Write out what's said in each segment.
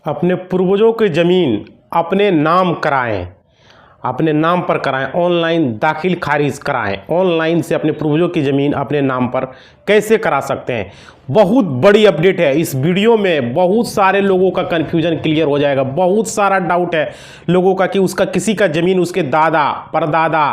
अपने पूर्वजों की ज़मीन अपने नाम कराएं, अपने नाम पर कराएं, ऑनलाइन दाखिल खारिज कराएं। ऑनलाइन से अपने पूर्वजों की ज़मीन अपने नाम पर कैसे करा सकते हैं, बहुत बड़ी अपडेट है। इस वीडियो में बहुत सारे लोगों का कन्फ्यूजन क्लियर हो जाएगा। बहुत सारा डाउट है लोगों का कि उसका किसी का ज़मीन उसके दादा परदादा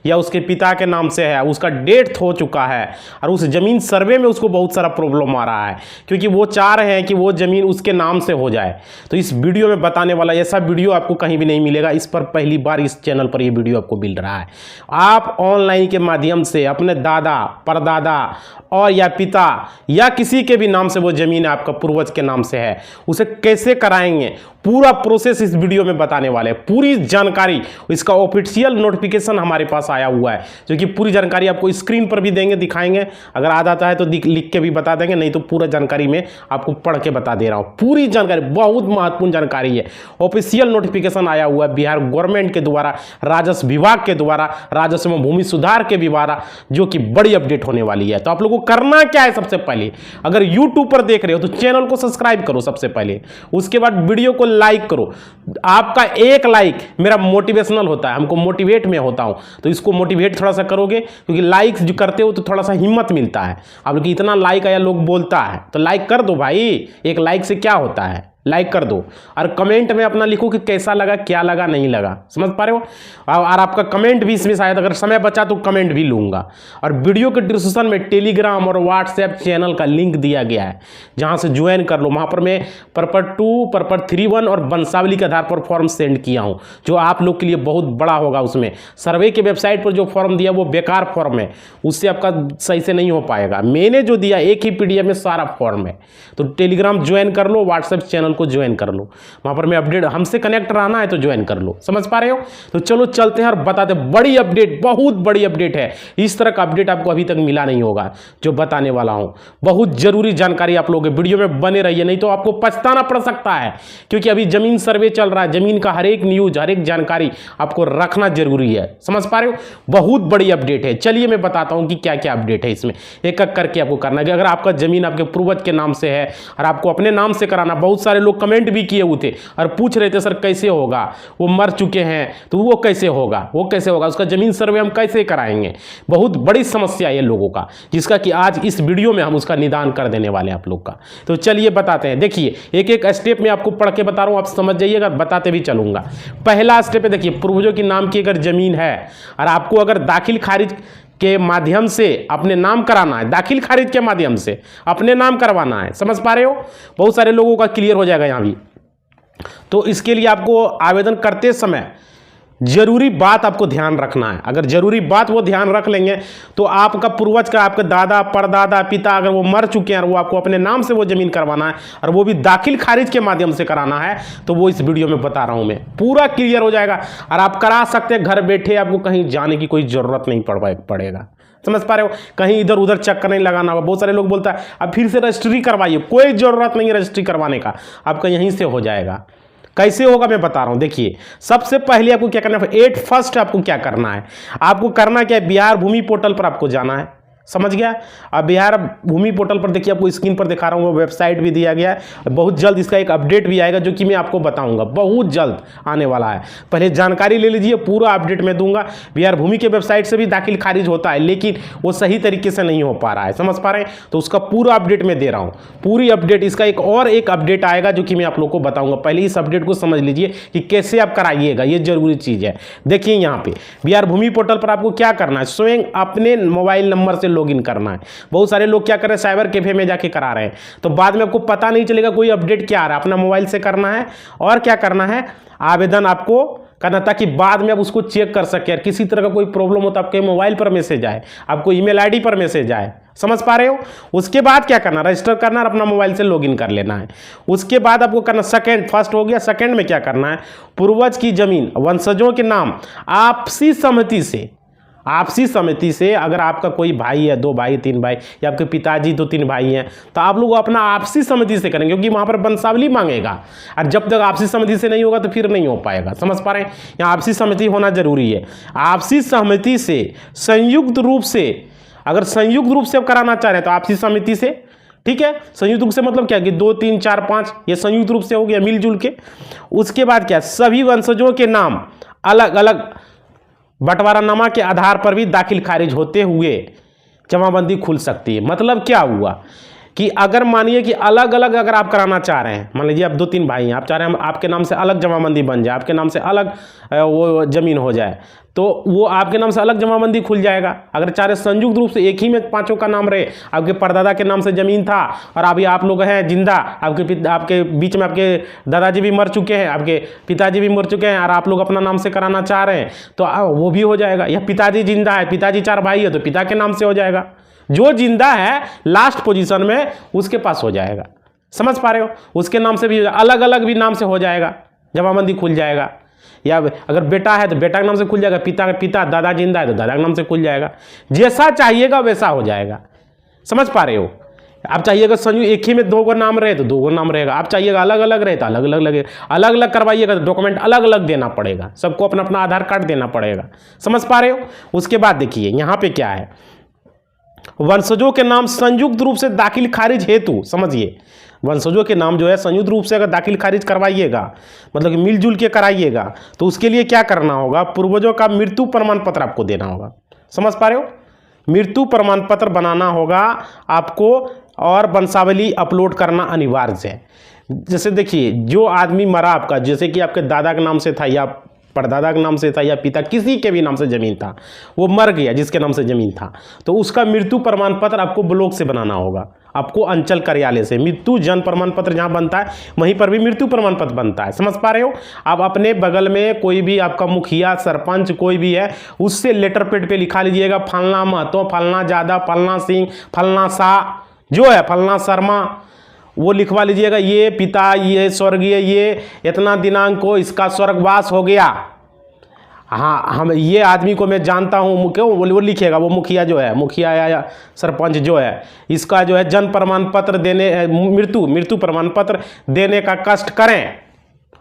या उसके पिता के नाम से है, उसका डेथ हो चुका है और उस ज़मीन सर्वे में उसको बहुत सारा प्रॉब्लम आ रहा है क्योंकि वो चाह रहे हैं कि वो ज़मीन उसके नाम से हो जाए। तो इस वीडियो में बताने वाला ऐसा वीडियो आपको कहीं भी नहीं मिलेगा। इस पर पहली बार इस चैनल पर ये वीडियो आपको मिल रहा है। आप ऑनलाइन के माध्यम से अपने दादा परदादा और या पिता या किसी के भी नाम से वो ज़मीन आपका पूर्वज के नाम से है, उसे कैसे कराएंगे, पूरा प्रोसेस इस वीडियो में बताने वाले हैं। पूरी जानकारी, इसका ऑफिशियल नोटिफिकेशन हमारे पास आया हुआ है जो कि पूरी जानकारी आपको स्क्रीन पर भी देंगे, दिखाएंगे। अगर आ जाता है तो लिख के भी बता देंगे, नहीं तो पूरा जानकारी में आपको पढ़ के बता दे रहा हूँ। पूरी जानकारी, बहुत महत्वपूर्ण जानकारी है। ऑफिशियल नोटिफिकेशन आया हुआ है बिहार गवर्नमेंट के द्वारा, राजस्व विभाग के द्वारा, राजस्व एवं भूमि सुधार के द्वारा, जो कि बड़ी अपडेट होने वाली है। तो आप लोगों को करना क्या है, सबसे पहले अगर यूट्यूब पर देख रहे हो तो चैनल को सब्सक्राइब करो सबसे पहले, उसके बाद वीडियो को लाइक करो। आपका एक लाइक मेरा मोटिवेशनल होता है, हमको मोटिवेट में होता हूं, तो इसको मोटिवेट थोड़ा सा करोगे क्योंकि लाइक जो करते हो तो थोड़ा सा हिम्मत मिलता है। आप लोग इतना लाइक आया, लोग बोलता है तो लाइक कर दो भाई। एक लाइक से क्या होता है, लाइक कर दो और कमेंट में अपना लिखो कि कैसा लगा, क्या लगा, नहीं लगा। समझ पा रहे हो? और आपका कमेंट भी इसमें शायद अगर समय बचा तो कमेंट भी लूंगा। और वीडियो के डिस्क्रिप्शन में टेलीग्राम और व्हाट्सएप चैनल का लिंक दिया गया है, जहां से ज्वाइन कर लो। वहां पर मैं पर्पट 2, पर्पट 3-1 और वंशावली के आधार पर फॉर्म सेंड किया हूं, जो आप लोग के लिए बहुत बड़ा होगा। उसमें सर्वे के वेबसाइट पर जो फॉर्म दिया वो बेकार फॉर्म है, उससे आपका सही से नहीं हो पाएगा। मैंने जो दिया एक ही पीडीएफ में सारा फॉर्म है। तो टेलीग्राम ज्वाइन कर लो, व्हाट्सएप चैनल को ज्वाइन कर लो, वहां पर मैं अपडेट, हमसे कनेक्ट रहना है तो ज्वाइन कर लो। समझ पा रहे हो? तो चलो चलते हैं और बताते हैं। बड़ी अपडेट, बहुत बड़ी अपडेट है। इस तरह का अपडेट आपको अभी तक मिला नहीं होगा जो बताने वाला हूं। बहुत जरूरी जानकारी आप लोग वीडियो में बने रहिए, नहीं तो आपको पछताना पड़ सकता है क्योंकि अभी जमीन सर्वे चल रहा है। जमीन का हर एक न्यूज, हर एक जानकारी आपको रखना जरूरी है। समझ पा रहे हो? बहुत बड़ी अपडेट है। चलिए मैं बताता हूं कि क्या क्या अपडेट है इसमें, एक एक करके आपको करना है। अगर आपका जमीन आपके पूर्वज के नाम से है और आपको अपने नाम से कराना, बहुत सारे लोग कमेंट भी किए हुए थे और पूछ रहे थे सर कैसे होगा, वो मर चुके हैं तो वो कैसे होगा, वो कैसे होगा, उसका जमीन सर्वे हम कैसे कराएंगे। बहुत बड़ी समस्या है लोगों का, जिसका कि आज इस वीडियो में हम उसका निदान कर देने वाले हैं आप लोग का। तो चलिए बताते हैं। देखिए एक एक स्टेप में आपको पढ़ के बता रहा हूं, आप समझ जाइएगा, बताते भी चलूंगा। पहला स्टेप है, देखिए पूर्वजों के नाम की अगर जमीन है और आपको अगर दाखिल खारिज के माध्यम से अपने नाम कराना है, दाखिल खारिज के माध्यम से अपने नाम करवाना है। समझ पा रहे हो? बहुत सारे लोगों का क्लियर हो जाएगा यहां भी। तो इसके लिए आपको आवेदन करते समय जरूरी बात आपको ध्यान रखना है। अगर जरूरी बात वो ध्यान रख लेंगे तो आपका पूर्वज का, आपके दादा परदादा पिता अगर वो मर चुके हैं और वो आपको अपने नाम से वो जमीन करवाना है और वो भी दाखिल खारिज के माध्यम से कराना है, तो वो इस वीडियो में बता रहा हूं मैं, पूरा क्लियर हो जाएगा और आप करा सकते हैं घर बैठे। आपको कहीं जाने की कोई जरूरत नहीं पड़ेगा। समझ पा रहे हो? कहीं इधर उधर चक्कर नहीं लगाना होगा। बहुत सारे लोग बोलता है अब फिर से रजिस्ट्री करवाइए, कोई जरूरत नहीं है रजिस्ट्री करवाने का, आपका यहीं से हो जाएगा। कैसे होगा मैं बता रहा हूं। देखिए सबसे पहले आपको क्या करना है, फर्स्ट आपको क्या करना है, आपको करना क्या है, बिहार भूमि पोर्टल पर आपको जाना है। समझ गया? अब बिहार भूमि पोर्टल पर देखिए, आपको स्क्रीन पर दिखा रहा हूँ, वो वेबसाइट भी दिया गया है। बहुत जल्द इसका एक अपडेट भी आएगा जो कि मैं आपको बताऊंगा, बहुत जल्द आने वाला है। पहले जानकारी ले लीजिए, पूरा अपडेट मैं दूंगा। बिहार भूमि के वेबसाइट से भी दाखिल खारिज होता है लेकिन वो सही तरीके से नहीं हो पा रहा है। समझ पा रहे हैं? तो उसका पूरा अपडेट मैं दे रहा हूँ, पूरी अपडेट। इसका एक और एक अपडेट आएगा जो कि मैं आप लोग को बताऊंगा। पहले इस अपडेट को समझ लीजिए कि कैसे आप कराइएगा, ये जरूरी चीज है। देखिए यहाँ पे बिहार भूमि पोर्टल पर आपको क्या करना है, स्वयं अपने मोबाइल नंबर से लॉगिन करना है। बहुत सारे लोग क्या कर रहे हैं, साइबर कैफे में जाके करा रहे हैं, तो बाद में आपको पता नहीं चलेगा कोई अपडेट क्या आ रहा है। अपना मोबाइल से करना है और क्या करना है, आवेदन आपको करना, ताकि बाद में आप उसको चेक कर सके। और किसी तरह का कोई प्रॉब्लम हो तो आपके मोबाइल पर मैसेज आए, आपको ईमेल आईडी पर मैसेज आए। समझ पा रहे हो? उसके बाद क्या करना, रजिस्टर करना और अपना मोबाइल से लॉगिन कर लेना है। उसके बाद आपको करना, सेकंड, फर्स्ट हो गया, सेकंड में क्या करना है, पूर्वज की जमीन वंशजों के नाम आपसी सहमति से, आपसी सहमति से, अगर आपका कोई भाई है, 2 भाई 3 भाई, या आपके पिताजी 2-3 भाई हैं, तो आप लोग अपना आपसी सहमति से करेंगे क्योंकि वहां पर वंशावली मांगेगा और जब तक आपसी सहमति से नहीं होगा तो फिर नहीं हो पाएगा। समझ पा रहे हैं? यहाँ आपसी सहमति होना जरूरी है। आपसी सहमति से संयुक्त रूप से, अगर संयुक्त रूप से आप कराना चाह रहे हैं तो आपसी सहमति से ठीक है। संयुक्त रूप से मतलब क्या कि 2 3 4 5 ये संयुक्त रूप से हो गया मिलजुल के। उसके बाद क्या, सभी वंशजों के नाम अलग अलग बंटवारानामा के आधार पर भी दाखिल खारिज होते हुए जमाबंदी खुल सकती है। मतलब क्या हुआ कि अगर मानिए कि अलग अलग अगर आप कराना चाह रहे हैं, मान लीजिए आप 2 3 भाई हैं, आप चाह रहे हैं आपके नाम से अलग जमाबंदी बन जाए, आपके नाम से अलग वो ज़मीन हो जाए, तो वो आपके नाम से अलग जमाबंदी खुल जाएगा। अगर चाह रहे संयुक्त रूप से एक ही में पांचों का नाम रहे, आपके परदादा के नाम से ज़मीन था और अभी आप लोग हैं जिंदा, आपके बीच में आपके दादाजी भी मर चुके हैं, आपके पिताजी भी मर चुके हैं और आप लोग अपना नाम से कराना चाह रहे हैं तो वो भी हो जाएगा। या पिताजी जिंदा है, पिताजी 4 भाई है तो पिता के नाम से हो जाएगा। जो जिंदा है लास्ट पोजीशन में उसके पास हो जाएगा। समझ पा रहे हो, उसके नाम से भी अलग अलग भी नाम से हो जाएगा, जमाबंदी खुल जाएगा। या अगर बेटा है तो बेटा के नाम से खुल जाएगा, पिता दादा जिंदा है तो दादा के नाम से खुल जाएगा। जैसा चाहिएगा वैसा हो जाएगा। समझ पा रहे हो। आप चाहिएगा संयुक्त एक ही में 2 नाम रहे तो 2 नाम रहेगा, आप चाहिएगा अलग अलग रहे तो अलग अलग लगेगा। अलग अलग करवाइएगा तो डॉक्यूमेंट अलग अलग देना पड़ेगा, सबको अपना अपना आधार कार्ड देना पड़ेगा। समझ पा रहे हो। उसके बाद देखिए यहाँ पे क्या है, वंशजों के नाम संयुक्त रूप से दाखिल खारिज हेतु, समझिए वंशजों के नाम जो है संयुक्त रूप से अगर दाखिल खारिज करवाइएगा, मतलब कि मिलजुल के कराइएगा, तो उसके लिए क्या करना होगा, पूर्वजों का मृत्यु प्रमाण पत्र आपको देना होगा। समझ पा रहे हो। मृत्यु प्रमाण पत्र बनाना होगा आपको और वंशावली अपलोड करना अनिवार्य है। जैसे देखिए जो आदमी मरा आपका, जैसे कि आपके दादा के नाम से था या परदादा के नाम से था या पिता किसी के भी नाम से ज़मीन था, वो मर गया जिसके नाम से ज़मीन था, तो उसका मृत्यु प्रमाण पत्र आपको ब्लॉक से बनाना होगा, आपको अंचल कार्यालय से। मृत्यु जन्म प्रमाण पत्र जहाँ बनता है वहीं पर भी मृत्यु प्रमाण पत्र बनता है। समझ पा रहे हो। आप अपने बगल में कोई भी आपका मुखिया सरपंच कोई भी है उससे लेटर पेड पे लिखा लीजिएगा, फलना महतो, फलना जादा, फलना सिंह, फलना शाह जो है, फलना शर्मा, वो लिखवा लीजिएगा, ये पिता ये स्वर्गीय ये इतना दिनांक को इसका स्वर्गवास हो गया। हाँ, हम ये आदमी को मैं जानता हूँ, क्यों वो लिखेगा, वो मुखिया जो है, मुखिया या सरपंच जो है, इसका जो है जन्म प्रमाण पत्र देने, मृत्यु प्रमाण पत्र देने का कष्ट करें,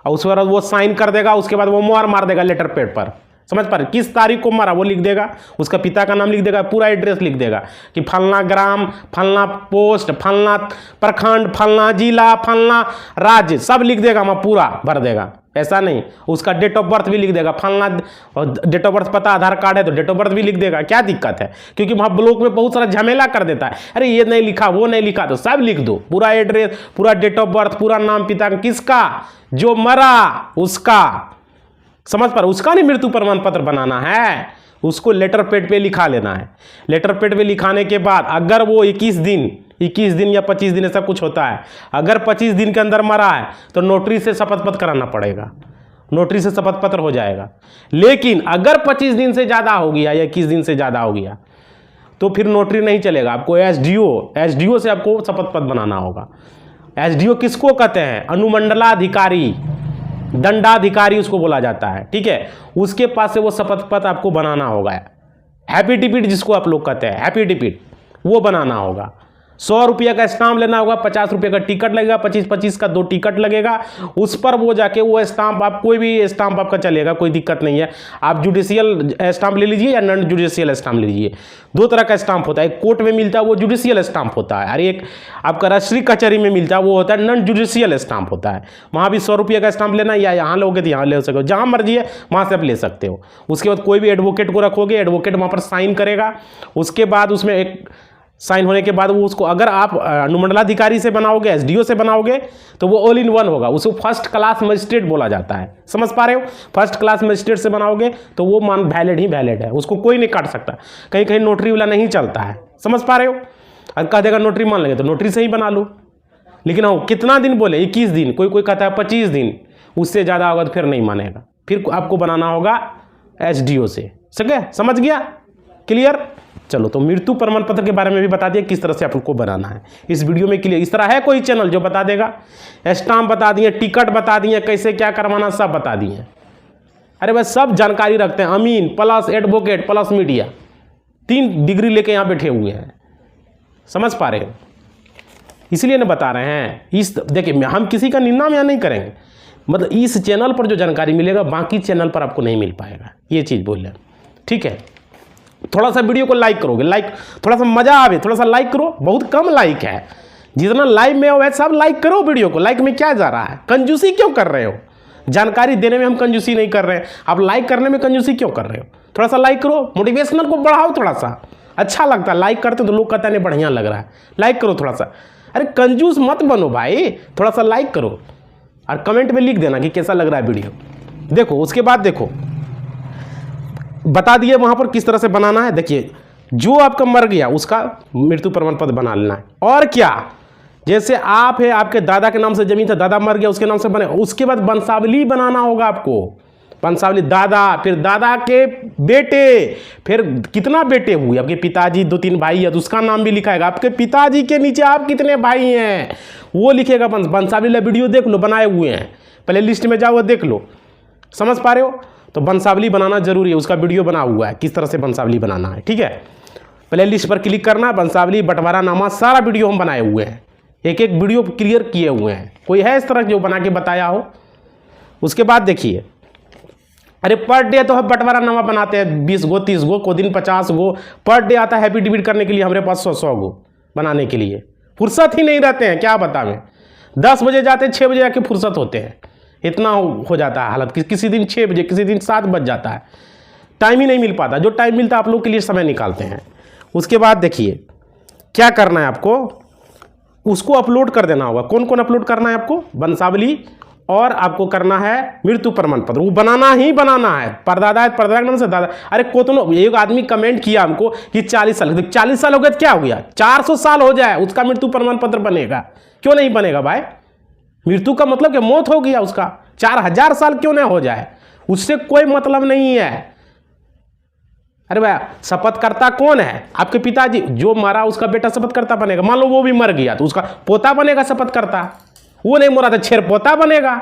और उसके बाद वो साइन कर देगा। उसके बाद वो मोहर मार देगा लेटर पेड पर। समझ पा रहे, किस तारीख को मरा वो लिख देगा, उसका पिता का नाम लिख देगा, पूरा एड्रेस लिख देगा कि फलना ग्राम, फलना पोस्ट, फलना प्रखंड, फलना जिला, फलना राज्य, सब लिख देगा, वहाँ पूरा भर देगा। ऐसा नहीं, उसका डेट ऑफ बर्थ भी लिख देगा, फलना डेट ऑफ बर्थ पता आधार कार्ड है तो डेट ऑफ बर्थ भी लिख देगा। क्या दिक्कत है, क्योंकि वहाँ ब्लॉक में बहुत सारा झमेला कर देता है, अरे ये नहीं लिखा वो नहीं लिखा, तो सब लिख दो, पूरा एड्रेस, पूरा डेट ऑफ बर्थ, पूरा नाम पिता का, किसका, जो मरा उसका। समझ पर, उसका नहीं मृत्यु प्रमाण पत्र बनाना है, उसको लेटर पेड पे लिखा लेना है। लेटर पेड पे लिखाने के बाद अगर वो 21 दिन या 25 दिन ऐसा कुछ होता है, अगर 25 दिन के अंदर मरा है तो नोटरी से शपथ पत्र कराना पड़ेगा, नोटरी से शपथ पत्र हो जाएगा। लेकिन अगर 25 दिन से ज़्यादा हो गया या 21 दिन से ज़्यादा हो गया तो फिर नोटरी नहीं चलेगा, आपको एसडीओ से आपको शपथ पत्र बनाना होगा। एसडीओ किसको कहते हैं, अनुमंडलाधिकारी, दंडाधिकारी उसको बोला जाता है। ठीक है, उसके पास से वो शपथ पत्र आपको बनाना होगा। हैप्पी डिपिट जिसको आप लोग कहते हैं, हैप्पी डिपिट, वो बनाना होगा। 100 रुपये का स्टाम्प लेना होगा, 50 रुपये का टिकट लगेगा, 25 का 2 टिकट लगेगा। उस पर वो जाके वो स्टाम्प, आप कोई भी स्टाम्प आपका चलेगा, कोई दिक्कत नहीं है। आप जुडिशियल स्टाम्प ले लीजिए या नॉन जुडिशियल स्टाम्प ले लीजिए। 2 तरह का स्टाम्प होता है, एक कोर्ट में मिलता है वो जुडिशियल स्टाम्प होता है, और एक आपका राष्ट्रीय कचहरी में मिलता है वो होता है नॉन जुडिशियल स्टाम्प होता है। वहाँ भी 100 रुपये का स्टाम्प लेना, या यहाँ लोगे तो यहाँ ले सकते हो, जहाँ मर्जी है वहाँ से आप ले सकते हो। उसके बाद कोई भी एडवोकेट को रखोगे, एडवोकेट वहाँ पर साइन करेगा। उसके बाद उसमें एक साइन होने के बाद वो उसको, अगर आप अनुमंडलाधिकारी से बनाओगे, एसडीओ से बनाओगे, तो वो ऑल इन वन होगा, उसको फर्स्ट क्लास मजिस्ट्रेट बोला जाता है। समझ पा रहे हो। फर्स्ट क्लास मजिस्ट्रेट से बनाओगे तो वो मान वैलिड ही वैलिड है, उसको कोई नहीं काट सकता। कहीं कहीं नोटरी वाला नहीं चलता है। समझ पा रहे हो। अगर कह देगा नोटरी मान लेंगे तो नोटरी से ही बना लो। लेकिन हाँ, कितना दिन बोले, 21 दिन, कोई कहता है 25 दिन, उससे ज़्यादा होगा तो फिर नहीं मानेगा, फिर आपको बनाना होगा एसडीओ से। समझ गया, क्लियर। चलो, तो मृत्यु प्रमाण पत्र के बारे में भी बता दिया किस तरह से आपको बनाना है इस वीडियो में क्लियर। इस तरह है कोई चैनल जो बता देगा, स्टाम्प बता दिए, टिकट बता दिए, कैसे क्या करवाना सब बता दिए। अरे भाई सब जानकारी रखते हैं, Amin plus advocate plus media, 3 degree लेके यहाँ बैठे हुए हैं। समझ पा रहे हो, इसलिए ना बता रहे हैं। इस देखिए, हम किसी का निंदा यहाँ नहीं करेंगे, मतलब इस चैनल पर जो जानकारी मिलेगा बाकी चैनल पर आपको नहीं मिल पाएगा, ये चीज़ बोल रहे हैं। ठीक है, थोड़ा सा वीडियो को लाइक करोगे, लाइक थोड़ा सा मज़ा आवे, थोड़ा सा लाइक करो। बहुत कम लाइक है, जितना लाइव में हो वैसे सब लाइक करो वीडियो को। लाइक में क्या जा रहा है? कंजूसी क्यों कर रहे हो? जानकारी देने में हम कंजूसी नहीं कर रहे हैं, आप लाइक करने में कंजूसी क्यों कर रहे हो? थोड़ा सा लाइक करो, मोटिवेशनल को बढ़ाओ, थोड़ा सा अच्छा लगता है। लाइक करते तो लोग कहते हैं बढ़िया लग रहा है, लाइक करो थोड़ा सा। अरे कंजूस मत बनो भाई, थोड़ा सा लाइक करो और कमेंट में लिख देना कि कैसा लग रहा है वीडियो। देखो उसके बाद देखो बता दिए वहाँ पर किस तरह से बनाना है। देखिए जो आपका मर गया उसका मृत्यु प्रमाण पत्र बना लेना है। और क्या, जैसे आप है, आपके दादा के नाम से जमीन था, दादा मर गया उसके नाम से बने, उसके बाद वंशावली बनाना होगा आपको। वंशावली दादा, फिर दादा के बेटे, फिर कितना बेटे हुए आपके पिताजी, 2-3 भाई है तो उसका नाम भी लिखाएगा। आपके पिताजी के नीचे आप कितने भाई हैं वो लिखेगा। वंशावली वीडियो देख लो, बनाए हुए हैं, पहले लिस्ट में जाओ देख लो। समझ पा रहे हो? तो वंशावली बनाना जरूरी है, उसका वीडियो बना हुआ है किस तरह से वंशावली बनाना है। ठीक है, पहले लिस्ट पर क्लिक करना, वंशावली बंटवारा नामा सारा वीडियो हम बनाए हुए हैं, एक एक वीडियो क्लियर किए हुए हैं। कोई है इस तरह जो बना के बताया हो? उसके बाद देखिए, अरे पर डे तो हम बंटवारा नामा बनाते हैं 20 गो 30 गो, को दिन 50 गो पर डे आता है हैप्पी डिबीट करने के लिए। हमारे पास 100 गो बनाने के लिए फुर्सत ही नहीं रहते हैं, क्या बतावें। 10 बजे जाते हैं, 6 बजे जाके फुर्सत होते हैं, इतना हो जाता है हालत। किसी दिन 6 बजे, किसी दिन 7 बज जाता है, टाइम ही नहीं मिल पाता। जो टाइम मिलता है आप लोग के लिए समय निकालते हैं। उसके बाद देखिए क्या करना है आपको, उसको अपलोड कर देना होगा। कौन कौन अपलोड करना है आपको? वंशावली, और आपको करना है मृत्यु प्रमाण पत्र, वो बनाना ही बनाना है। परदादा है, परदादा के नाम से दादा। अरे कोतनो एक आदमी कमेंट किया हमको कि 40 साल, 40 साल हो गए तो क्या हो गया? 400 साल हो जाए उसका मृत्यु प्रमाण पत्र बनेगा। क्यों नहीं बनेगा भाई? मृत्यु का मतलब कि मौत हो गया उसका, 4000 साल क्यों ना हो जाए, उससे कोई मतलब नहीं है। अरे भाई शपथकर्ता कौन है? आपके पिताजी, जो मरा उसका बेटा शपथकर्ता बनेगा। मान लो वो भी मर गया तो उसका पोता बनेगा शपथकर्ता। वो नहीं मरा तो छेर पोता बनेगा।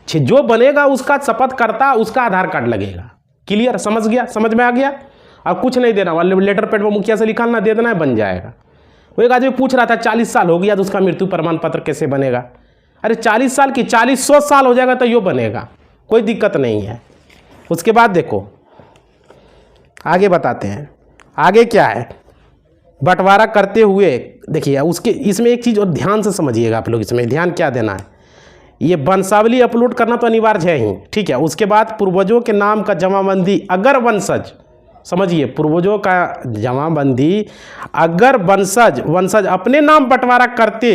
जो बनेगा उसका शपथकर्ता, उसका आधार कार्ड लगेगा। क्लियर? समझ गया? समझ में आ गया? अब कुछ नहीं देना, लेटर पैड पर मुखिया से निकालना, दे देना है, बन जाएगा। वो एक आदमी पूछ रहा था 40 साल हो गया तो उसका मृत्यु प्रमाण पत्र कैसे बनेगा? अरे 40 साल की 40-100 साल हो जाएगा तो यो बनेगा, कोई दिक्कत नहीं है। उसके बाद देखो आगे बताते हैं, आगे क्या है। बंटवारा करते हुए देखिए उसके इसमें एक चीज़ और ध्यान से समझिएगा आप लोग, इसमें ध्यान क्या देना है। ये वंशावली अपलोड करना तो अनिवार्य है ही, ठीक है। उसके बाद पूर्वजों के नाम का जमाबंदी, अगर वंशज, समझिए पूर्वजों का जमाबंदी अगर वंशज अपने नाम बंटवारा करते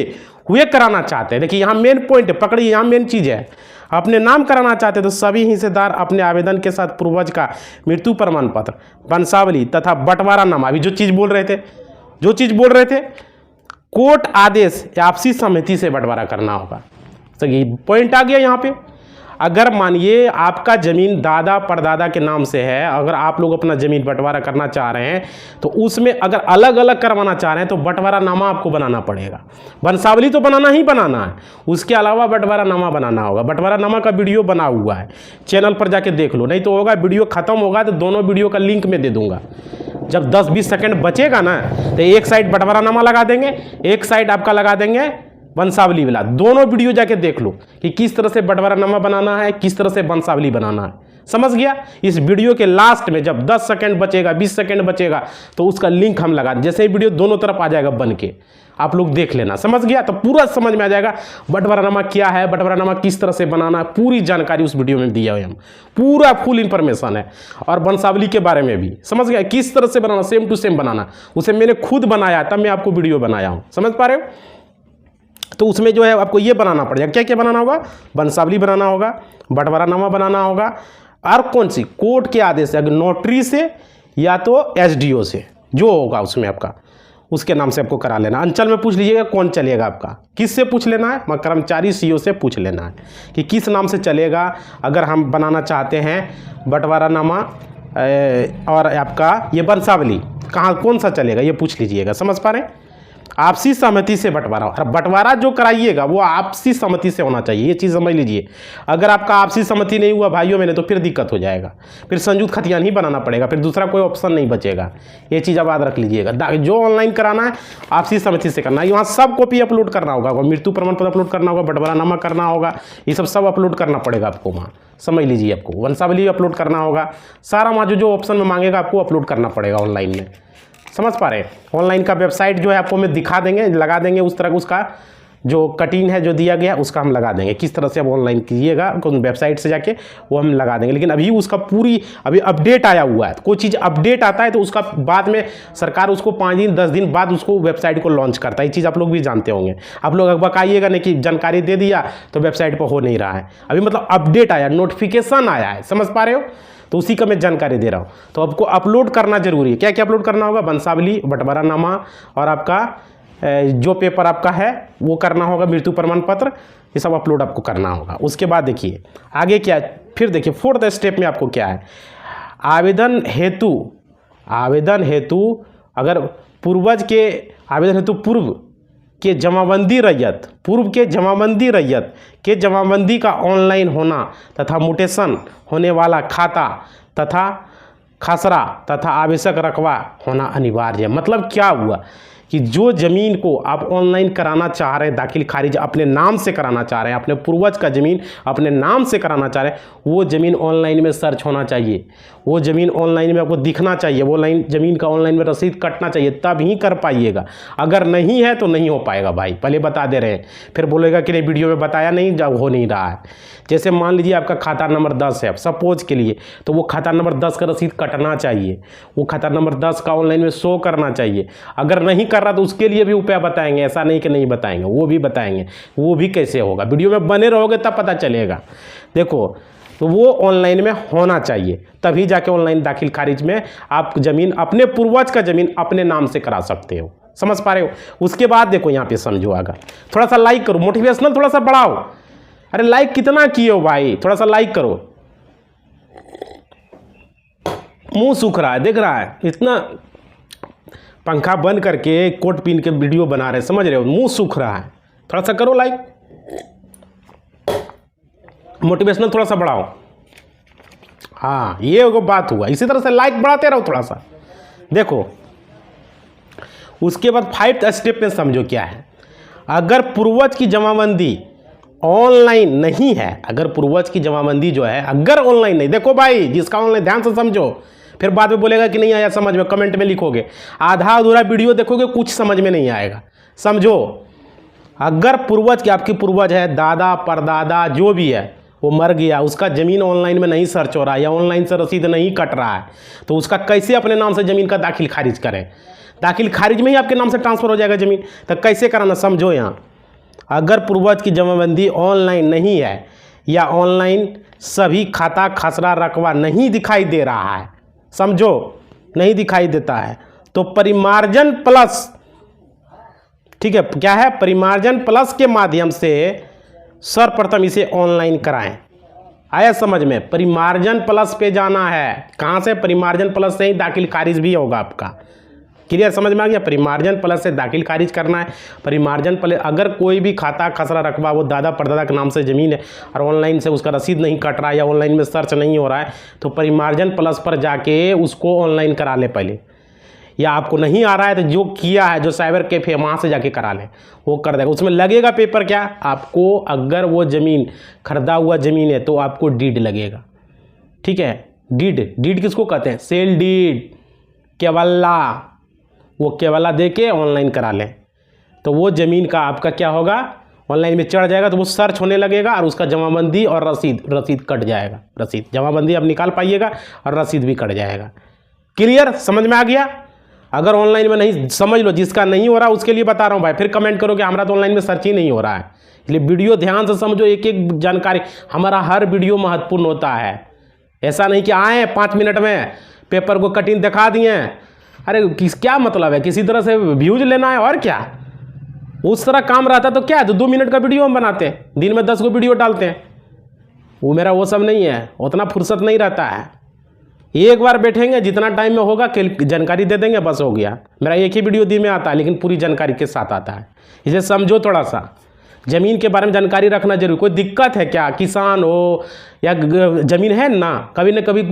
हुए कराना चाहते हैं। देखिए यहाँ मेन पॉइंट है, पकड़िए, यहाँ मेन चीज़ है। अपने नाम कराना चाहते तो सभी हिस्सेदार अपने आवेदन के साथ पूर्वज का मृत्यु प्रमाण पत्र, वंशावली तथा बंटवारा नामा, अभी जो चीज़ बोल रहे थे कोर्ट आदेश या आपसी सहमति से बंटवारा करना होगा। तो ये पॉइंट आ गया यहाँ पे। अगर मानिए आपका ज़मीन दादा परदादा के नाम से है, अगर आप लोग अपना ज़मीन बंटवारा करना चाह रहे हैं तो उसमें अगर अलग अलग करवाना चाह रहे हैं तो बंटवारा नामा आपको बनाना पड़ेगा। वंशावली तो बनाना ही बनाना है, उसके अलावा बंटवारा नामा बनाना होगा। बंटवारा नामा का वीडियो बना हुआ है, चैनल पर जाके देख लो, नहीं तो होगा वीडियो ख़त्म होगा तो दोनों वीडियो का लिंक में दे दूँगा। जब 10-20 सेकेंड बचेगा ना तो एक साइड बंटवारा नामा लगा देंगे, एक साइड आपका लगा देंगे वंशावली वाला। दोनों वीडियो जाके देख लो कि किस तरह से बंटवारा नामा बनाना है, किस तरह से वंशावली बनाना है। समझ गया? इस वीडियो के लास्ट में जब 10 सेकंड बचेगा, 20 सेकंड बचेगा तो उसका लिंक हम लगा, जैसे ही वीडियो दोनों तरफ आ जाएगा बन के, आप लोग देख लेना। समझ गया? तो पूरा समझ में आ जाएगा बंटवारा नामा क्या है, बंटवारा नामा किस तरह से बनाना है, पूरी जानकारी उस वीडियो में दिया हुआ है, हम पूरा फुल इंफॉर्मेशन है। और वंशावली के बारे में भी समझ गया किस तरह से बनाना, सेम टू सेम बनाना। उसे मैंने खुद बनाया तब मैं आपको वीडियो बनाया हूँ। समझ पा रहे हो? तो उसमें जो है आपको ये बनाना पड़ेगा, क्या क्या बनाना होगा? वंशावली बनाना होगा, बंटवारा नामा बनाना होगा, और कौन सी कोर्ट के आदेश से, अगर नोटरी से या तो एसडीओ से जो होगा उसमें आपका, उसके नाम से आपको करा लेना। अंचल में पूछ लीजिएगा कौन चलेगा आपका, किससे पूछ लेना है? कर्मचारी सीओ से पूछ लेना है कि किस नाम से चलेगा। अगर हम बनाना चाहते हैं बंटवारा नामा और आपका ये वंशावली, कहाँ कौन सा चलेगा ये पूछ लीजिएगा। समझ पा रहे हैं? आपसी सहमति से बंटवारा, और बंटवारा जो कराइएगा वो आपसी सहमति से होना चाहिए, ये चीज़ समझ लीजिए। अगर आपका आपसी सहमति नहीं हुआ भाइयों मैंने, तो फिर दिक्कत हो जाएगा, फिर संयुक्त खतियान ही बनाना पड़ेगा, फिर दूसरा कोई ऑप्शन नहीं बचेगा। ये चीज़ आप याद रख लीजिएगा। जो ऑनलाइन कराना है आपसी सहमति से करना है। यहाँ सब कॉपी अपलोड करना होगा, मृत्यु प्रमाण पत्र अपलोड करना होगा, बंटवारा नामा करना होगा, ये सब अपलोड करना पड़ेगा आपको वहाँ। समझ लीजिए, आपको वंशावली अपलोड करना होगा, सारा वहाँ जो ऑप्शन में मांगेगा आपको अपलोड करना पड़ेगा ऑनलाइन में। समझ पा रहे हैं। ऑनलाइन का वेबसाइट जो है आपको मैं दिखा देंगे, लगा देंगे उस तरह का, उसका जो कटिंग है जो दिया गया उसका हम लगा देंगे, किस तरह से आप ऑनलाइन कीजिएगा कौन वेबसाइट से जाके वो हम लगा देंगे। लेकिन अभी उसका पूरी अभी अपडेट आया हुआ है, कोई चीज़ अपडेट आता है तो उसका बाद में सरकार उसको 5 दिन 10 दिन बाद उसको वेबसाइट को लॉन्च करता है। ये चीज़ आप लोग भी जानते होंगे। आप लोग बकाइएगा नहीं कि जानकारी दे दिया तो वेबसाइट पर हो नहीं रहा है। अभी मतलब अपडेट आया, नोटिफिकेशन आया है, समझ पा रहे हो, तो उसी का मैं जानकारी दे रहा हूँ। तो आपको अपलोड करना जरूरी है। क्या क्या अपलोड करना होगा? वंशावली, बंटवारानामा और आपका जो पेपर आपका है वो करना होगा, मृत्यु प्रमाण पत्र, ये सब अपलोड आपको करना होगा। उसके बाद देखिए आगे क्या है, फिर देखिए 4th स्टेप में आपको क्या है, आवेदन हेतु अगर पूर्वज के आवेदन हेतु पूर्व के जमाबंदी रैयत के जमाबंदी का ऑनलाइन होना तथा म्यूटेशन होने वाला खाता तथा खसरा तथा आवश्यक रकबा होना अनिवार्य है। मतलब क्या हुआ कि जो ज़मीन को आप ऑनलाइन कराना चाह रहे हैं, दाखिल खारिज अपने नाम से कराना चाह रहे हैं, अपने पूर्वज का ज़मीन अपने नाम से कराना चाह रहे हैं, वो ज़मीन ऑनलाइन में सर्च होना चाहिए, वो ज़मीन ऑनलाइन में आपको दिखना चाहिए, वो ज़मीन का ऑनलाइन में रसीद कटना चाहिए, तब ही कर पाइएगा। अगर नहीं है तो नहीं हो पाएगा भाई, पहले बता दे रहे हैं। फिर बोलेगा कि नहीं वीडियो में बताया नहीं, जब हो नहीं रहा है। जैसे मान लीजिए आपका खाता नंबर 10 है सपोज के लिए, तो वो खाता नंबर 10 का रसीद कटना चाहिए, वो खाता नंबर 10 का ऑनलाइन में शो करना चाहिए। अगर नहीं कर रहा तो उसके लिए भी उपाय बताएंगे, ऐसा नहीं कि नहीं बताएंगे, वो भी बताएंगे। वो भी कैसे होगा, वीडियो में बने रहोगे तब पता चलेगा। देखो तो वो ऑनलाइन में होना चाहिए, तभी जाके ऑनलाइन दाखिल खारिज में आप ज़मीन अपने पूर्वज का ज़मीन अपने नाम से करा सकते हो। समझ पा रहे हो। उसके बाद देखो यहाँ पे समझो, आगे थोड़ा सा लाइक करो, मोटिवेशनल थोड़ा सा बढ़ाओ। अरे लाइक कितना किए हो भाई, थोड़ा सा लाइक करो। मुंह सूख रहा है, देख रहा है, इतना पंखा बंद करके कोट पहन के वीडियो बना रहे हैं, समझ रहे हो, मुंह सूख रहा है। थोड़ा सा करो लाइक, मोटिवेशनल थोड़ा सा बढ़ाओ। हाँ ये वो बात हुआ, इसी तरह से लाइक बढ़ाते रहो थोड़ा सा। देखो उसके बाद 5th स्टेप में समझो क्या है। अगर पूर्वज की जमाबंदी ऑनलाइन नहीं है, अगर पूर्वज की जमाबंदी जो है अगर ऑनलाइन नहीं, देखो भाई जिसका ऑनलाइन, ध्यान से समझो, फिर बाद में बोलेगा कि नहीं आया समझ में, कमेंट में लिखोगे, आधा अधूरा वीडियो देखोगे कुछ समझ में नहीं आएगा। समझो अगर पूर्वज की, आपकी पूर्वज है, दादा परदादा जो भी है, वो मर गया, उसका ज़मीन ऑनलाइन में नहीं सर्च हो रहा है या ऑनलाइन से रसीद नहीं कट रहा है, तो उसका कैसे अपने नाम से ज़मीन का दाखिल खारिज करें? दाखिल खारिज में ही आपके नाम से ट्रांसफ़र हो जाएगा ज़मीन, तो कैसे कराना समझो। यहाँ अगर पूर्वज की जमाबंदी ऑनलाइन नहीं है या ऑनलाइन सभी खाता खसरा रकबा नहीं दिखाई दे रहा है, समझो नहीं दिखाई देता है, तो परिमार्जन प्लस, ठीक है, क्या है, परिमार्जन प्लस के माध्यम से सर्वप्रथम इसे ऑनलाइन कराएं। आया समझ में? परिमार्जन प्लस पे जाना है। कहाँ से? परिमार्जन प्लस से ही दाखिल खारिज भी होगा आपका। क्लियर, समझ में आ गया? परिमार्जन प्लस से दाखिल खारिज करना है। परिमार्जन प्लस, अगर कोई भी खाता खसरा रकबा वो दादा परदादा के नाम से ज़मीन है और ऑनलाइन से उसका रसीद नहीं कट रहा है या ऑनलाइन में सर्च नहीं हो रहा है, तो परिमार्जन प्लस पर जाके उसको ऑनलाइन करा ले पहले। या आपको नहीं आ रहा है तो जो किया है, जो साइबर कैफे वहाँ से जाके करा लें, वो कर देगा। उसमें लगेगा पेपर क्या आपको, अगर वो ज़मीन खरीदा हुआ ज़मीन है तो आपको डीड लगेगा। ठीक है, डीड किसको कहते हैं? सेल डीड, केवल्ला, वो केवल्ला दे के ऑनलाइन करा लें, तो वो ज़मीन का आपका क्या होगा, ऑनलाइन में चढ़ जाएगा, तो वो सर्च होने लगेगा और उसका जमाबंदी और रसीद कट जाएगा। रसीद जमाबंदी आप निकाल पाइएगा और रसीद भी कट जाएगा। क्लियर, समझ में आ गया? अगर ऑनलाइन में नहीं, समझ लो, जिसका नहीं हो रहा उसके लिए बता रहा हूँ भाई। फिर कमेंट करो कि हमारा तो ऑनलाइन में सर्च ही नहीं हो रहा है। इसलिए वीडियो ध्यान से समझो, एक एक जानकारी, हमारा हर वीडियो महत्वपूर्ण होता है। ऐसा नहीं कि आए 5 मिनट में पेपर को कटिंग दिखा दिए, अरे क्या मतलब है, किसी तरह से व्यूज लेना है और क्या। उस तरह काम रहता तो क्या है, तो 2 मिनट का वीडियो हम बनाते हैं, दिन में 10 को वीडियो डालते हैं। वो मेरा वो सब नहीं है, उतना फुर्सत नहीं रहता है। एक बार बैठेंगे, जितना टाइम में होगा जानकारी दे देंगे, बस हो गया। मेरा एक ही वीडियो दिन में आता है, लेकिन पूरी जानकारी के साथ आता है। इसे समझो, थोड़ा सा ज़मीन के बारे में जानकारी रखना जरूरी। कोई दिक्कत है क्या, किसान हो या ज़मीन है ना, कभी न कभी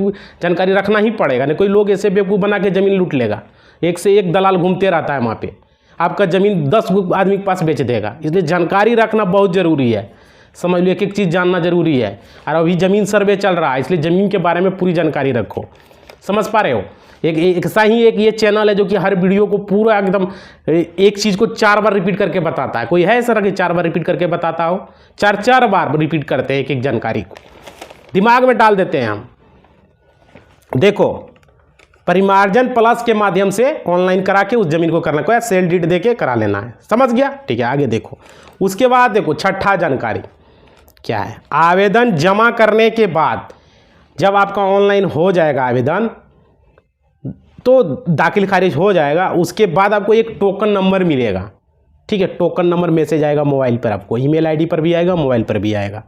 जानकारी रखना ही पड़ेगा। नहीं कोई लोग ऐसे बेवकूफ़ बना के ज़मीन लूट लेगा। एक से एक दलाल घूमते रहता है वहाँ पे, आपका ज़मीन 10 आदमी के पास बेच देगा। इसलिए जानकारी रखना बहुत ज़रूरी है। समझ लो, एक एक चीज़ जानना जरूरी है। और अभी ज़मीन सर्वे चल रहा है, इसलिए ज़मीन के बारे में पूरी जानकारी रखो। समझ पा रहे हो। एक ऐसा ही एक ये चैनल है जो कि हर वीडियो को पूरा एकदम एक चीज़ को 4 बार रिपीट करके बताता है। कोई है ऐसा कि 4 बार रिपीट करके बताता हो? 4 बार रिपीट करते हैं एक जानकारी को, दिमाग में डाल देते हैं हम। देखो, परिमार्जन प्लस के माध्यम से ऑनलाइन करा के उस जमीन को करना, कोई सेल डीड दे के करा लेना है। समझ गया? ठीक है, आगे देखो। उसके बाद देखो छठा जानकारी क्या है। आवेदन जमा करने के बाद जब आपका ऑनलाइन हो जाएगा आवेदन, तो दाखिल खारिज हो जाएगा, उसके बाद आपको एक टोकन नंबर मिलेगा। ठीक है, टोकन नंबर मैसेज आएगा मोबाइल पर, आपको ईमेल आईडी पर भी आएगा, मोबाइल पर भी आएगा।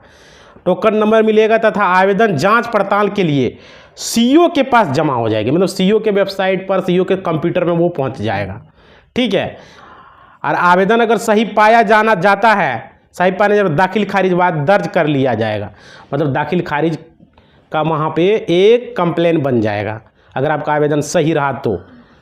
टोकन नंबर मिलेगा तथा आवेदन जांच पड़ताल के लिए सीईओ के पास जमा हो जाएगी। मतलब सीईओ के वेबसाइट पर, सीईओ के कंप्यूटर में वो पहुंच जाएगा। ठीक है, और आवेदन अगर सही पाया जाता है, सही पाने जब दाखिल खारिज बाद दर्ज कर लिया जाएगा। मतलब दाखिल खारिज का वहाँ पे एक कंप्लेन बन जाएगा अगर आपका आवेदन सही रहा तो।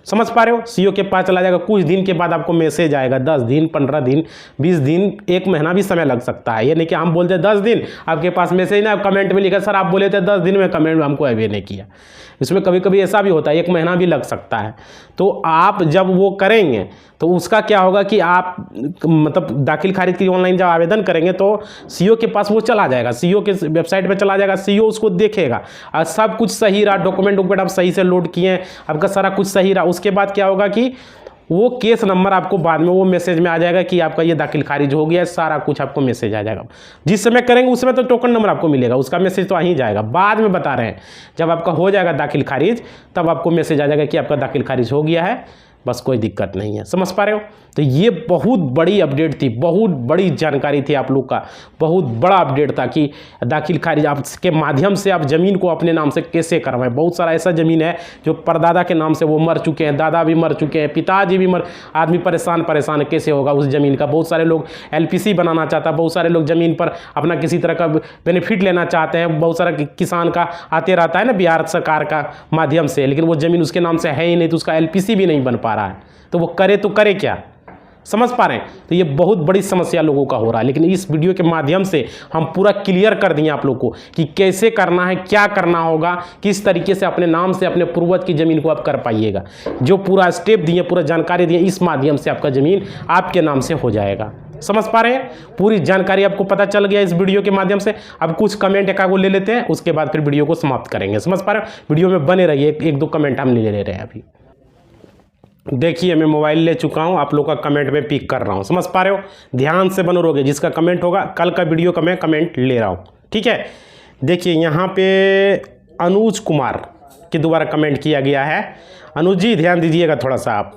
समझ पा रहे हो? सीईओ के पास चला जाएगा, कुछ दिन के बाद आपको मैसेज आएगा, 10 दिन, 15 दिन, 20 दिन, 1 महीना भी समय लग सकता है। ये नहीं कि हम बोलते 10 दिन आपके पास मैसेज ना, कमेंट में लिखा सर आप बोले थे 10 दिन में, कमेंट में हमको अभी नहीं किया। इसमें कभी कभी ऐसा भी होता है, 1 महीना भी लग सकता है। तो आप जब वो करेंगे तो उसका क्या होगा कि आप मतलब दाखिल खारिज के लिए ऑनलाइन जब आवेदन करेंगे तो सीईओ के पास वो चला जाएगा, सीईओ के वेबसाइट पे चला जाएगा, सीईओ उसको देखेगा और सब कुछ सही रहा, डॉक्यूमेंट आप सही से लोड किए हैं, आपका सारा कुछ सही रहा, उसके बाद क्या होगा कि वो केस नंबर आपको बाद में वो मैसेज में आ जाएगा कि आपका ये दाखिल खारिज हो गया है, सारा कुछ आपको मैसेज आ जाएगा। जिस समय करेंगे उस समय तो टोकन नंबर आपको मिलेगा, उसका मैसेज तो आ ही जाएगा। बाद में बता रहे हैं जब आपका हो जाएगा दाखिल खारिज, तब आपको मैसेज आ जाएगा कि आपका दाखिल खारिज हो गया है, बस कोई दिक्कत नहीं है। समझ पा रहे हो? तो ये बहुत बड़ी अपडेट थी, बहुत बड़ी जानकारी थी आप लोग का, बहुत बड़ा अपडेट था कि दाखिल खारिज आपके माध्यम से आप ज़मीन को अपने नाम से कैसे करवाएं। बहुत सारा ऐसा ज़मीन है जो परदादा के नाम से वो मर चुके हैं, दादा भी मर चुके हैं, पिताजी भी आदमी परेशान है, कैसे होगा उस ज़मीन का। बहुत सारे लोग LPC बनाना चाहता है, बहुत सारे लोग ज़मीन पर अपना किसी तरह का बेनिफिट लेना चाहते हैं। बहुत सारा किसान का आते रहता है ना बिहार सरकार का माध्यम से, लेकिन वो ज़मीन उसके नाम से है ही नहीं, तो उसका LPC भी नहीं बन पा रहा है, तो वो करे तो करे क्या? समझ पा रहे हैं? तो ये बहुत बड़ी समस्या लोगों का हो रहा है, लेकिन इस वीडियो के माध्यम से हम पूरा क्लियर कर दिए आप लोग को कि कैसे करना है, क्या करना होगा, किस तरीके से अपने नाम से अपने पूर्वज की ज़मीन को आप कर पाइएगा। जो पूरा स्टेप दिए, पूरा जानकारी दिए, इस माध्यम से आपका ज़मीन आपके नाम से हो जाएगा। समझ पा रहे हैं? पूरी जानकारी आपको पता चल गया इस वीडियो के माध्यम से। अब कुछ कमेंट एक आगो ले लेते हैं, उसके बाद फिर वीडियो को समाप्त करेंगे। समझ पा रहे हैं? वीडियो में बने रहिए, एक दो कमेंट हम ले रहे हैं। अभी देखिए मैं मोबाइल ले चुका हूं, आप लोग का कमेंट में पिक कर रहा हूं। समझ पा रहे हो? ध्यान से बनो रहोगे, जिसका कमेंट होगा कल का वीडियो का मैं कमेंट ले रहा हूं। ठीक है, देखिए यहाँ पे अनुज कुमार के द्वारा कमेंट किया गया है। अनुज जी ध्यान दीजिएगा थोड़ा सा। आप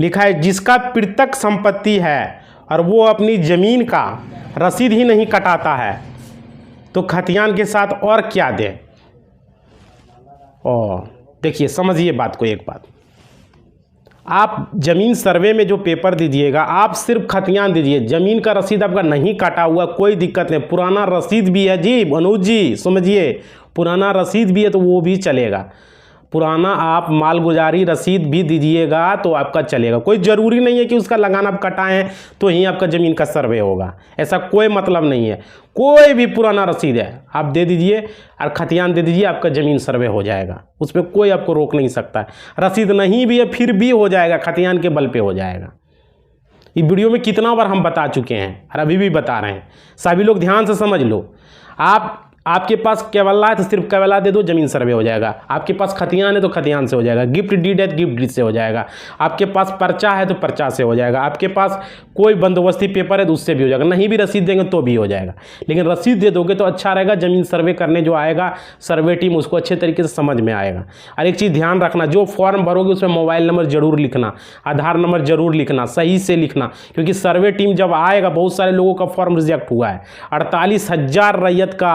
लिखा है जिसका पृथक संपत्ति है और वो अपनी ज़मीन का रसीद ही नहीं कटाता है तो खतियान के साथ और क्या दे। और देखिए समझिए बात को, एक बात, आप ज़मीन सर्वे में जो पेपर दीजिएगा, आप सिर्फ खतियान दीजिए, ज़मीन का रसीद आपका नहीं काटा हुआ, कोई दिक्कत नहीं। पुराना रसीद भी है जी अनुज जी, समझिए, पुराना रसीद भी है तो वो भी चलेगा। पुराना आप मालगुजारी रसीद भी दीजिएगा तो आपका चलेगा। कोई ज़रूरी नहीं है कि उसका लगान आप कटाएं तो ही आपका ज़मीन का सर्वे होगा, ऐसा कोई मतलब नहीं है। कोई भी पुराना रसीद है आप दे दीजिए और खतियान दे दीजिए, आपका ज़मीन सर्वे हो जाएगा, उसमें कोई आपको रोक नहीं सकता है। रसीद नहीं भी है फिर भी हो जाएगा, खतियान के बल पे हो जाएगा। ये वीडियो में कितना बार हम बता चुके हैं और अभी भी बता रहे हैं, सभी लोग ध्यान से समझ लो। आपके पास केवला है तो सिर्फ केवला दे दो, ज़मीन सर्वे हो जाएगा। आपके पास खतियान है तो खतियान से हो जाएगा, गिफ्ट डीड है तो गिफ्ट डीड से हो जाएगा, आपके पास पर्चा है तो पर्चा से हो जाएगा, आपके पास कोई बंदोबस्ती पेपर है तो उससे भी हो जाएगा। नहीं भी रसीद देंगे तो भी हो जाएगा, लेकिन रसीद दे दोगे तो अच्छा रहेगा। ज़मीन सर्वे करने जो आएगा सर्वे टीम, उसको अच्छे तरीके से समझ में आएगा। और एक चीज़ ध्यान रखना, जो फॉर्म भरोगे उसमें मोबाइल नंबर ज़रूर लिखना, आधार नंबर ज़रूर लिखना, सही से लिखना, क्योंकि सर्वे टीम जब आएगा, बहुत सारे लोगों का फॉर्म रिजेक्ट हुआ है। 48,000 रैयत का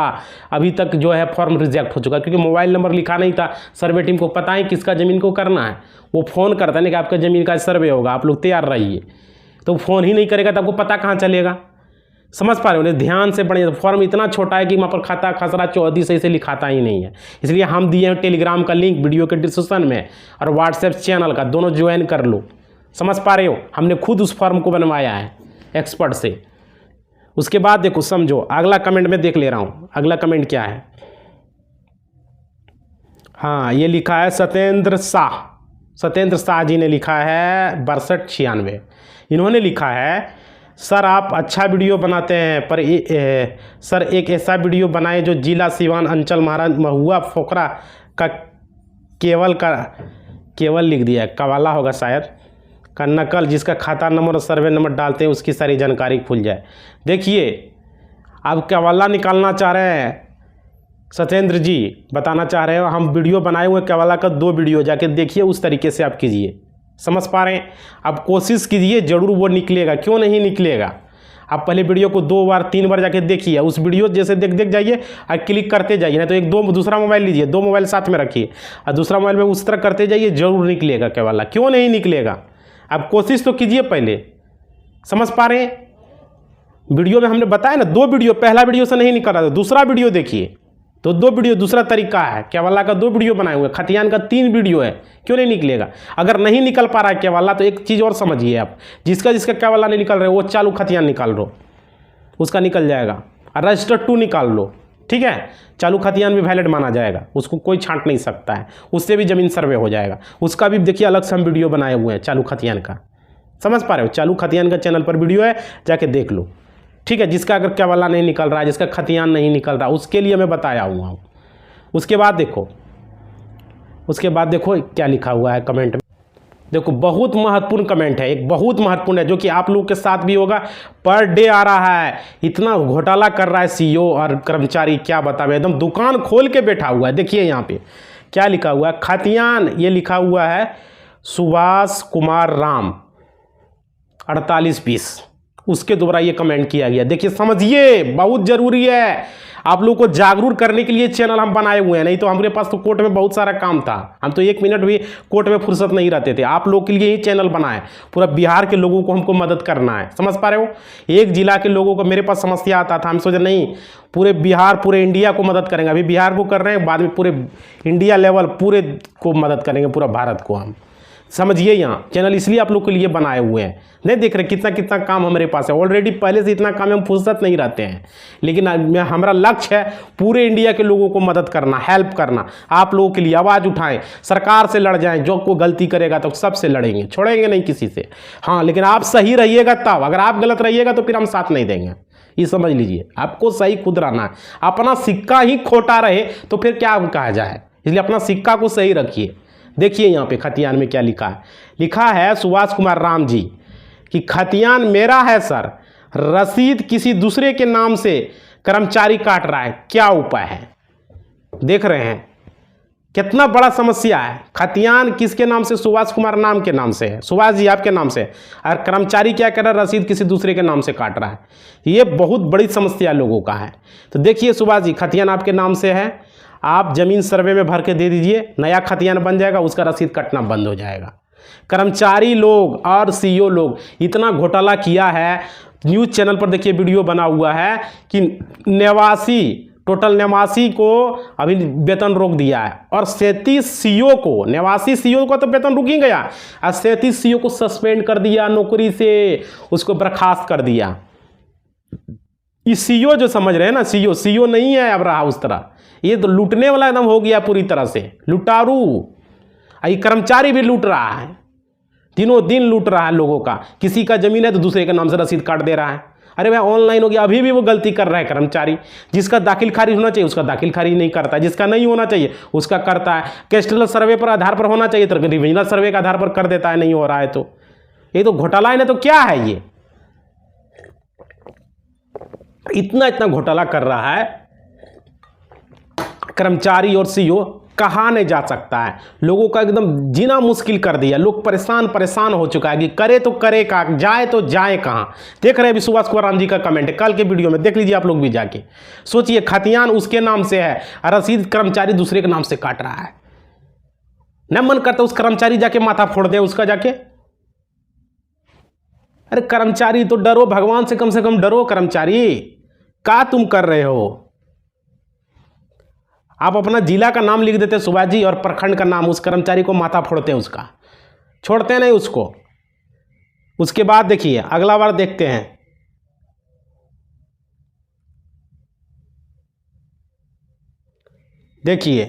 अभी तक जो है फॉर्म रिजेक्ट हो चुका, क्योंकि मोबाइल नंबर लिखा नहीं था। सर्वे टीम को पता है किसका ज़मीन को करना है, वो फ़ोन करता है ना कि आपका ज़मीन का सर्वे होगा, आप लोग तैयार रहिए। तो फ़ोन ही नहीं करेगा तो आपको पता कहाँ चलेगा। समझ पा रहे हो? ध्यान से पढ़िए। फॉर्म इतना छोटा है कि वहाँ पर खाता खसरा चौधरी सही से लिखाता ही नहीं है। इसलिए हम दिए हैं टेलीग्राम का लिंक वीडियो के डिस्क्रिप्शन में और व्हाट्सएप चैनल का, दोनों ज्वाइन कर लो। समझ पा रहे हो? हमने खुद उस फॉर्म को बनवाया है एक्सपर्ट से। उसके बाद देखो समझो, अगला कमेंट में देख ले रहा हूँ। अगला कमेंट क्या है? हाँ, ये लिखा है सत्येंद्र शाह जी ने लिखा है 6296। इन्होंने लिखा है, सर आप अच्छा वीडियो बनाते हैं पर सर एक ऐसा वीडियो बनाएं जो जिला सिवान अंचल महाराज महुआ फोकरा का केवल लिख दिया है, कवाला होगा शायद, का नकल, जिसका खाता नंबर और सर्वे नंबर डालते हैं उसकी सारी जानकारी खुल जाए। देखिए, आप केवला निकालना चाह रहे हैं सत्येंद्र जी, बताना चाह रहे हो हम वीडियो बनाए हुए केवला का 2 वीडियो जाके देखिए, उस तरीके से आप कीजिए। समझ पा रहे हैं? आप कोशिश कीजिए, ज़रूर वो निकलेगा, क्यों नहीं निकलेगा। आप पहले वीडियो को 2 बार 3 बार जाके देखिए, उस वीडियो जैसे देख जाइए और क्लिक करते जाइए, नहीं तो दूसरा मोबाइल लीजिए, 2 मोबाइल साथ में रखिए और दूसरा मोबाइल में उस तरह करते जाइए, ज़रूर निकलेगा केवला। क्यों नहीं निकलेगा, आप कोशिश तो कीजिए पहले। समझ पा रहे हैं? वीडियो में हमने बताया ना 2 वीडियो, पहला वीडियो से नहीं निकल रहा था, दूसरा वीडियो देखिए, तो 2 वीडियो दूसरा तरीका है। केवला का 2 वीडियो बनाए हुए, खतियान का 3 वीडियो है, क्यों नहीं निकलेगा। अगर नहीं निकल पा रहा है केवला तो एक चीज़ और समझिए आप, जिसका केवला नहीं निकल रहा है वो चालू खतियान निकाल लो, उसका निकल जाएगा। और रजिस्टर 2 निकाल लो, ठीक है, चालू खतियान भी वैलिड माना जाएगा, उसको कोई छांट नहीं सकता है, उससे भी ज़मीन सर्वे हो जाएगा। उसका भी देखिए अलग से हम वीडियो बनाए हुए हैं चालू खतियान का। समझ पा रहे हो? चालू खतियान का चैनल पर वीडियो है, जाके देख लो, ठीक है। जिसका अगर केवला नहीं निकल रहा है, जिसका खतियान नहीं निकल रहा, उसके लिए मैं बताया हुआ हूँ। उसके बाद देखो क्या लिखा हुआ है कमेंट में। देखो, बहुत महत्वपूर्ण कमेंट है, एक बहुत महत्वपूर्ण है, जो कि आप लोगों के साथ भी होगा। पर डे आ रहा है, इतना घोटाला कर रहा है सीईओ और कर्मचारी, क्या बतावे, एकदम दुकान खोल के बैठा हुआ है। देखिए यहाँ पे क्या लिखा हुआ है, खतियान, ये लिखा हुआ है सुभाष कुमार राम 4820, उसके द्वारा ये कमेंट किया गया। देखिए समझिए, बहुत जरूरी है, आप लोगों को जागरूक करने के लिए चैनल हम बनाए हुए हैं, नहीं तो हमारे पास तो कोर्ट में बहुत सारा काम था, हम तो 1 मिनट भी कोर्ट में फुर्सत नहीं रहते थे। आप लोगों के लिए ही चैनल बनाए, पूरा बिहार के लोगों को हमको मदद करना है। समझ पा रहे हो? एक जिला के लोगों को मेरे पास समस्या आता था, हम सोचे नहीं पूरे बिहार पूरे इंडिया को मदद करेंगे। अभी बिहार को कर रहे हैं, बाद में पूरे इंडिया लेवल पूरे को मदद करेंगे, पूरा भारत को हम। समझिए, यहाँ चैनल इसलिए आप लोग के लिए बनाए हुए हैं। नहीं देख रहे कितना काम हमारे पास है ऑलरेडी, पहले से इतना काम हम फुर्सत नहीं रहते हैं, लेकिन हमारा लक्ष्य है पूरे इंडिया के लोगों को मदद करना, हेल्प करना, आप लोगों के लिए आवाज़ उठाएं, सरकार से लड़ जाएं, जो कोई गलती करेगा तो सबसे लड़ेंगे, छोड़ेंगे नहीं किसी से। हाँ, लेकिन आप सही रहिएगा तब, अगर आप गलत रहिएगा तो फिर हम साथ नहीं देंगे, ये समझ लीजिए। आपको सही खुद रहना है, अपना सिक्का ही खोटा रहे तो फिर क्या कहा जाए, इसलिए अपना सिक्का को सही रखिए। देखिए यहाँ पे खतियान में क्या लिखा है सुभाष कुमार राम जी कि खतियान मेरा है सर, रसीद किसी दूसरे के नाम से कर्मचारी काट रहा है, क्या उपाय है। देख रहे हैं कितना बड़ा समस्या है। खतियान किसके नाम से? सुभाष कुमार नाम के नाम से है, सुभाष जी आपके नाम से, और कर्मचारी क्या कर रहा है, रसीद किसी दूसरे के नाम से काट रहा है। ये बहुत बड़ी समस्या लोगों का है। तो देखिए सुभाष जी, खतियान आपके नाम से है, आप जमीन सर्वे में भर के दे दीजिए, नया खतियान बन जाएगा, उसका रसीद कटना बंद हो जाएगा। कर्मचारी लोग और सीईओ लोग इतना घोटाला किया है, न्यूज़ चैनल पर देखिए वीडियो बना हुआ है कि 89 को अभी वेतन रोक दिया है, और 37 सीईओ को, 89 सीईओ को तो वेतन रुक ही गया, और 37 सीईओ को सस्पेंड कर दिया नौकरी से, उसको बर्खास्त कर दिया। इस सीईओ जो समझ रहे हैं ना, सीईओ नहीं है अब रहा उस तरह, ये तो लूटने वाला एकदम हो गया पूरी तरह से, लुटारू। ये कर्मचारी भी लूट रहा है, दिनों दिन लूट रहा है लोगों का। किसी का जमीन है तो दूसरे के नाम से रसीद काट दे रहा है। अरे भाई ऑनलाइन हो गया, अभी भी वो गलती कर रहा है कर्मचारी। जिसका दाखिल खारिज होना चाहिए उसका दाखिल खारिज नहीं करता है, जिसका नहीं होना चाहिए उसका करता है। कैस्ट्रल सर्वे पर आधार पर होना चाहिए तो रिविजनल सर्वे के आधार पर कर देता है, नहीं हो रहा है तो ये तो घोटाला है ना। तो क्या है ये, इतना घोटाला कर रहा है कर्मचारी और सीईओ, कहा नहीं जा सकता है। लोगों का एकदम जीना मुश्किल कर दिया, लोग परेशान हो चुका है कि करे तो करे का, जाए तो जाए कहाँ। देख रहे हैं सुभाष कुमार राम जी का कमेंट है, कल के वीडियो में देख लीजिए आप लोग भी जाके। सोचिए, खतियान उसके नाम से है और रसीद कर्मचारी दूसरे के नाम से काट रहा है। न मन करता उस कर्मचारी जाके माथा फोड़ दे उसका जाके। अरे कर्मचारी तो डरो, भगवान से कम डरो। कर्मचारी क्या तुम कर रहे हो? आप अपना जिला का नाम लिख देते सुभाष जी, और प्रखंड का नाम, उस कर्मचारी को माथा फोड़ते हैं, उसका छोड़ते नहीं उसको। उसके बाद देखिए अगला बार देखते हैं, देखिए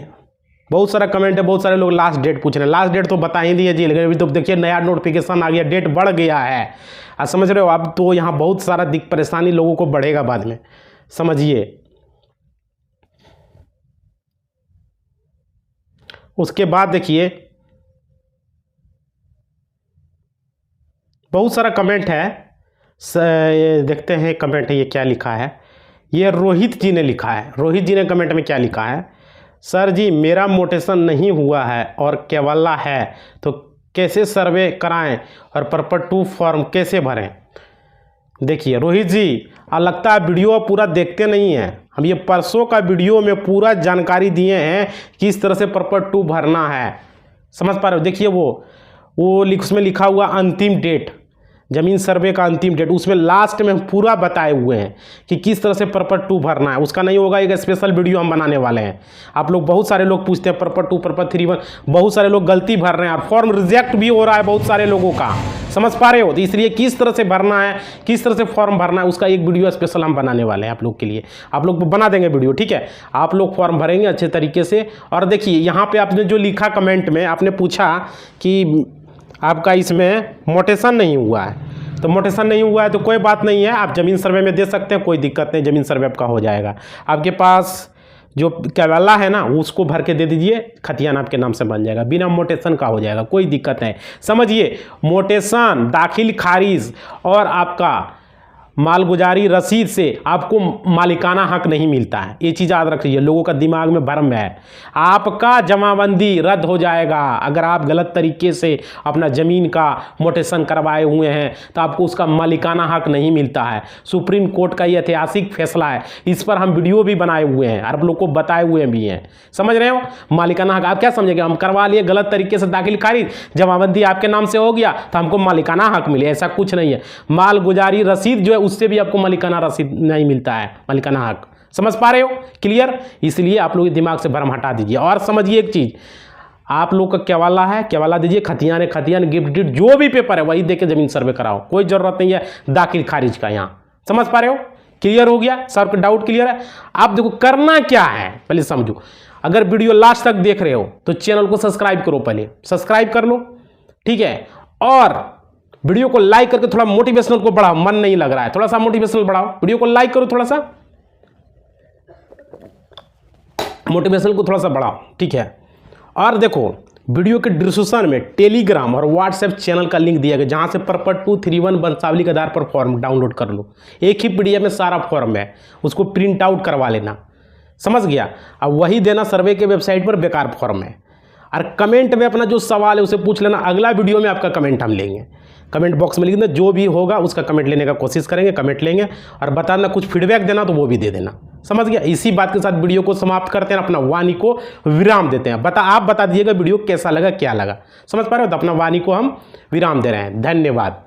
बहुत सारा कमेंट है, बहुत सारे लोग लास्ट डेट पूछ रहे हैं। लास्ट डेट तो बता ही दिए जी, लेकिन अभी तो देखिए नया नोटिफिकेशन आ गया, डेट बढ़ गया है। आप समझ रहे हो? अब तो यहाँ बहुत सारा परेशानी लोगों को बढ़ेगा बाद में, समझिए। उसके बाद देखिए बहुत सारा कमेंट है, ये देखते हैं कमेंट है, ये क्या लिखा है। ये रोहित जी ने लिखा है। रोहित जी ने कमेंट में क्या लिखा है? सर जी मेरा मोटेशन नहीं हुआ है और केवला है, तो कैसे सर्वे कराएं और पर्पट 2 फॉर्म कैसे भरें? देखिए रोहित जी, लगता है वीडियो पूरा देखते नहीं हैं। हम ये परसों का वीडियो में पूरा जानकारी दिए हैं किस तरह से पर्पट 2 भरना है, समझ पा रहे हो? देखिए वो उसमें लिखा हुआ अंतिम डेट, ज़मीन सर्वे का अंतिम डेट, उसमें लास्ट में हम पूरा बताए हुए हैं कि किस तरह से पर्पट 2 भरना है। उसका नहीं होगा, एक स्पेशल वीडियो हम बनाने वाले हैं। आप लोग बहुत सारे लोग पूछते हैं पर्पट 2 पर्पट 3 बहुत सारे लोग गलती भर रहे हैं और फॉर्म रिजेक्ट भी हो रहा है बहुत सारे लोगों का, समझ पा रहे हो? तो इसलिए किस तरह से भरना है, किस तरह से फॉर्म भरना है, उसका एक वीडियो स्पेशल हम बनाने वाले हैं आप लोग के लिए। आप लोग बना देंगे वीडियो, ठीक है? आप लोग फॉर्म भरेंगे अच्छे तरीके से। और देखिए यहाँ पे आपने जो लिखा कमेंट में, आपने पूछा कि आपका इसमें मोटेशन नहीं हुआ है, तो मोटेशन नहीं हुआ है तो कोई बात नहीं है, आप ज़मीन सर्वे में दे सकते हैं, कोई दिक्कत नहीं, ज़मीन सर्वे आपका हो जाएगा। आपके पास जो केवला है ना उसको भर के दे दीजिए, खतियान आपके नाम से बन जाएगा, बिना मोटेशन का हो जाएगा, कोई दिक्कत नहीं। समझिए, मोटेशन, दाखिल खारिज और आपका मालगुजारी रसीद से आपको मालिकाना हक नहीं मिलता है। ये चीज़ याद रखिए, लोगों का दिमाग में भ्रम है। आपका जमाबंदी रद्द हो जाएगा अगर आप गलत तरीके से अपना ज़मीन का मोटेशन करवाए हुए हैं, तो आपको उसका मालिकाना हक नहीं मिलता है। सुप्रीम कोर्ट का ये ऐतिहासिक फैसला है, इस पर हम वीडियो भी बनाए हुए हैं और आप लोग को बताए हुए भी हैं, समझ रहे हो? मालिकाना हक आप क्या समझेंगे? हम करवा लिए गलत तरीके से दाखिल खारिज, जमाबंदी आपके नाम से हो गया तो हमको मालिकाना हक मिले, ऐसा कुछ नहीं है। मालगुजारी रसीद जो है उससे भी आपको मालिकाना रसीद नहीं मिलता है, मालिकाना हक, समझ पा रहे हो? क्लियर? इसलिए आप लोग दिमाग से भ्रम हटा दीजिए। और समझिए एक चीज, आप लोग का केवला है, केवला दीजिए, खतियान है खतियान, गिफ्ट डीड जो भी पेपर है वही देके जमीन सर्वे कराओ, कोई जरूरत नहीं है दाखिल खारिज का। यहाँ समझ पा रहे हो? क्लियर हो गया? सर का डाउट क्लियर है? आप देखो करना क्या है पहले समझो। अगर वीडियो लास्ट तक देख रहे हो तो चैनल को सब्सक्राइब करो, पहले सब्सक्राइब कर लो, ठीक है? और वीडियो को लाइक करके थोड़ा मोटिवेशनल को बढ़ाओ, मन नहीं लग रहा है, थोड़ा सा मोटिवेशनल बढ़ाओ, वीडियो को लाइक करो, थोड़ा सा मोटिवेशनल को थोड़ा सा बढ़ाओ, ठीक है? और देखो वीडियो के डिस्क्रिप्शन में टेलीग्राम और व्हाट्सएप चैनल का लिंक दिया गया, जहां से पर्पट 231 वंशावली के आधार पर फॉर्म डाउनलोड कर लो। एक ही पीडीएफ में सारा फॉर्म है, उसको प्रिंट आउट करवा लेना, समझ गया? अब वही देना, सर्वे के वेबसाइट पर बेकार फॉर्म है। और कमेंट में अपना जो सवाल है उसे पूछ लेना, अगला वीडियो में आपका कमेंट हम लेंगे, कमेंट बॉक्स में लिख देना, जो भी होगा उसका कमेंट लेने का कोशिश करेंगे, कमेंट लेंगे। और बताना, कुछ फीडबैक देना तो वो भी दे देना, समझ गया? इसी बात के साथ वीडियो को समाप्त करते हैं, अपना वाणी को विराम देते हैं। आप बता दीजिएगा वीडियो कैसा लगा, क्या लगा, समझ पा रहे हो? तो अपना वाणी को हम विराम दे रहे हैं। धन्यवाद।